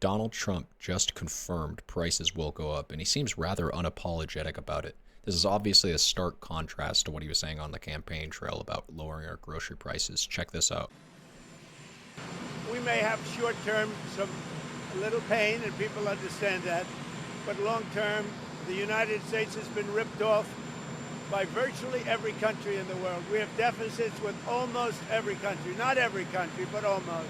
Donald Trump just confirmed prices will go up, and he seems rather unapologetic about it. This is obviously a stark contrast to what he was saying on the campaign trail about lowering our grocery prices. Check this out. We may have short-term a little pain, and people understand that, but long-term, the United States has been ripped off by virtually every country in the world. We have deficits with almost every country, not every country, but almost.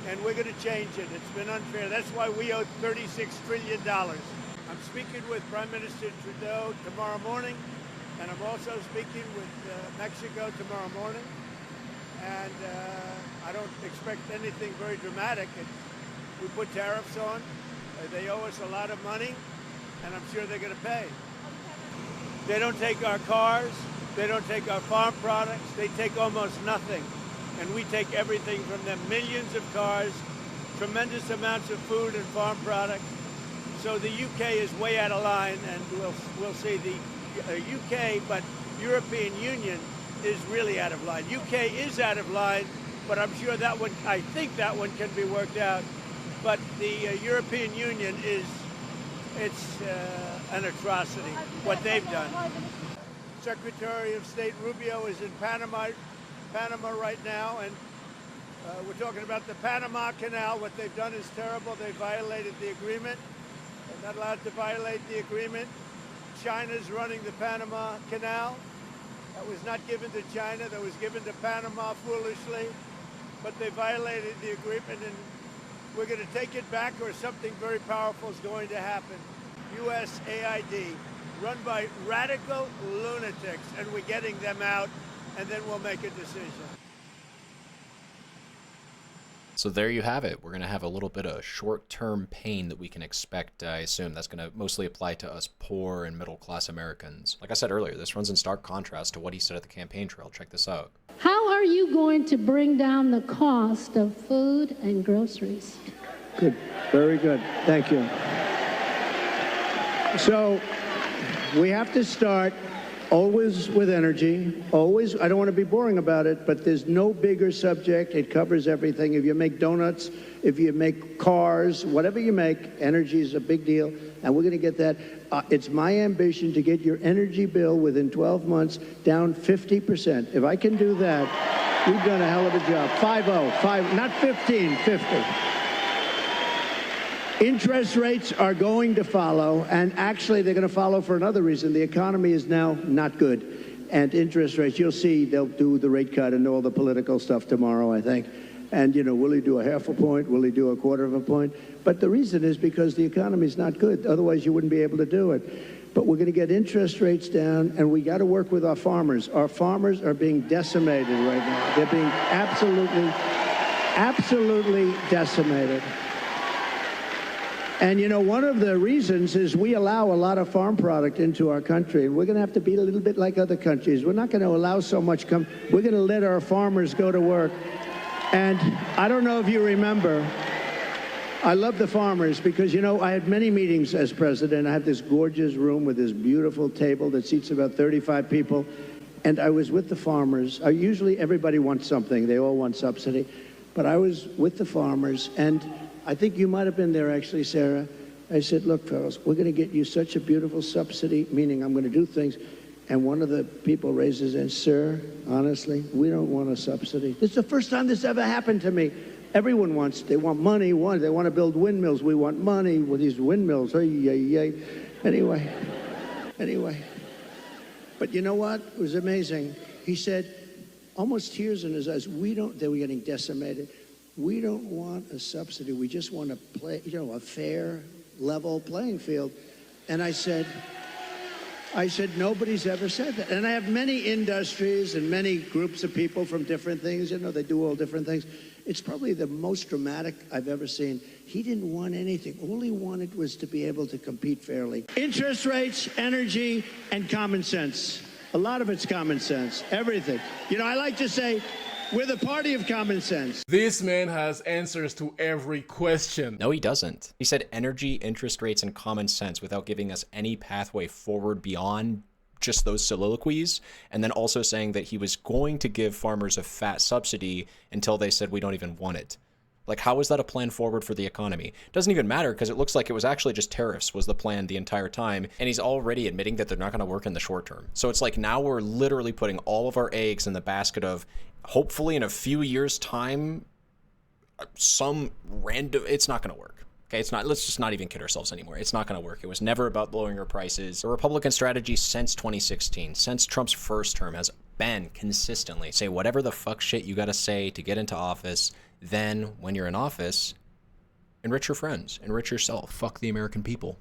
And we're going to change it. It's been unfair. That's why we owe $36 trillion. I'm speaking with Prime Minister Trudeau tomorrow morning, and I'm also speaking with Mexico tomorrow morning. And I don't expect anything very dramatic. We put tariffs on. They owe us a lot of money, and I'm sure they're going to pay. They don't take our cars. They don't take our farm products. They take almost nothing. And we take everything from them, millions of cars, tremendous amounts of food and farm products. So the UK is way out of line, and we'll see the UK, but European Union is really out of line. UK is out of line, but I'm sure that one, I think that one can be worked out. But the European Union it's an atrocity, what they've done. Secretary of State Rubio is in Panama right now, and we're talking about the Panama Canal. What they've done is terrible. They violated the agreement. They're not allowed to violate the agreement. China's running the Panama Canal. That was not given to China. That was given to Panama foolishly. But they violated the agreement, and we're going to take it back, or something very powerful is going to happen. USAID, run by radical lunatics, and we're getting them out, and then we'll make a decision. So there you have it. We're going to have a little bit of short-term pain that we can expect. I assume that's going to mostly apply to us poor and middle-class Americans. Like I said earlier, this runs in stark contrast to what he said at the campaign trail. Check this out. How are you going to bring down the cost of food and groceries? Good. Very good. Thank you. So we have to start always with energy. Always. I don't want to be boring about it, but there's no bigger subject. It covers everything. If you make donuts, if you make cars, whatever you make, energy is a big deal, and we're going to get that. It's my ambition to get your energy bill within 12 months down 50%. If I can do that, we've done a hell of a job. 5-0, not 15, 50. Interest rates are going to follow, and actually they're going to follow for another reason. The economy is now not good, and interest rates, you'll see they'll do the rate cut and all the political stuff tomorrow, I think. And, you know, will he do a half a point? Will he do a quarter of a point? But the reason is because the economy is not good. Otherwise, you wouldn't be able to do it. But we're going to get interest rates down, and we got to work with our farmers. Our farmers are being decimated right now. They're being absolutely decimated. And, you know, one of the reasons is we allow a lot of farm product into our country, and we're going to have to be a little bit like other countries. We're not going to allow so much We're going to let our farmers go to work. And I don't know if you remember, I love the farmers because, you know, I had many meetings as president. I have this gorgeous room with this beautiful table that seats about 35 people. And I was with the farmers. Usually everybody wants something. They all want subsidy. But I was with the farmers, and I think you might have been there, actually, Sarah. I said, look, fellas, we're going to get you such a beautiful subsidy, meaning I'm going to do things. And one of the people raises and, sir, honestly, we don't want a subsidy. This is the first time this ever happened to me. Everyone wants, they want money. They want to build windmills. We want money with these windmills. Anyway. But you know what? It was amazing. He said, almost tears in his eyes, they were getting decimated. We don't want a subsidy. We just want to play, you know, a fair, level playing field. And I said, nobody's ever said that. And I have many industries and many groups of people from different things. You know, they do all different things. It's probably the most dramatic I've ever seen. He didn't want anything. All he wanted was to be able to compete fairly. Interest rates, energy, and common sense. A lot of it's common sense. Everything. You know, I like to say, we're the party of common sense. This man has answers to every question. No, he doesn't. He said energy, interest rates, and common sense without giving us any pathway forward beyond just those soliloquies, and then also saying that he was going to give farmers a fat subsidy until they said we don't even want it. Like, how is that a plan forward for the economy? It doesn't even matter because it looks like it was actually just tariffs was the plan the entire time. And he's already admitting that they're not going to work in the short term. So it's like now we're literally putting all of our eggs in the basket of hopefully in a few years' time, some random, it's not going to work. Okay, it's not, let's just not even kid ourselves anymore. It's not going to work. It was never about lowering our prices. The Republican strategy since 2016, since Trump's first term, has been consistently say whatever the fuck shit you got to say to get into office. Then when you're in office, enrich your friends, enrich yourself, fuck the American people.